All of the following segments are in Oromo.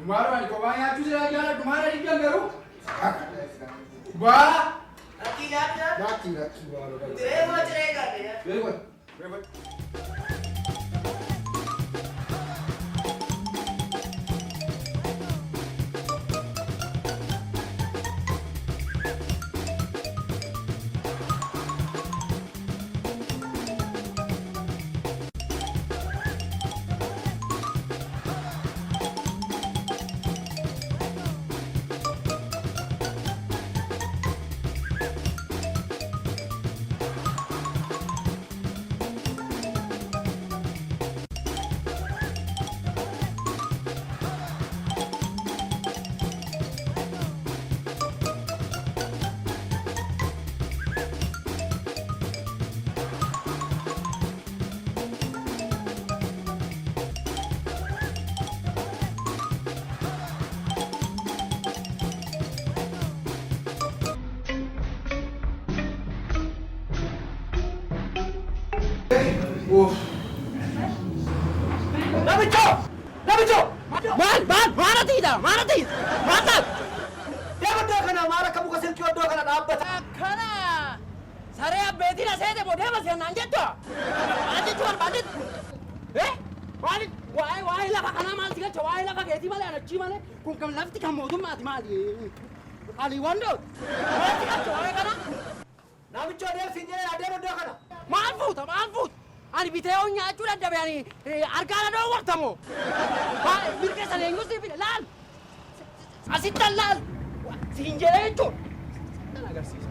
Dumara ko ba nyaachuu sila jala dumara di garu. Ba Laki Yaadaan. laki. Bitee mau cerai kan ya? Very good. Very good. Kabbitoo! Maal tiida? Maal? Deemadoo kana maal akka muka silkii oddoo kana dhaabbata? Akkana saree abbeetiin aseete boodee maseenaan jettu? Maal jettu barbaadde? Waa'ee lafa kanaa maal si galcha? Waa'ee lafa keetii malee anachii malee kun kan lafti kan mootummaati maali? Aliiwwan dhooti. Maal si galcha waa'ee kana? Namichoo deemsi hin jedhee deemadoo kana. Maal fuuta? Ani bitee on nyaachuu dadhabe ani argaana dhoo wartamoo. Mirga sana eenyu siif laal. Asittan laal. Siin jedhee jechuun. Nan agarsiisa.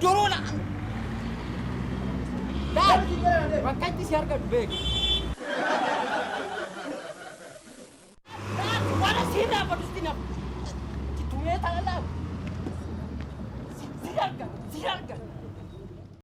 Duruu laal. Laal. Bakka itti si argatu beeku.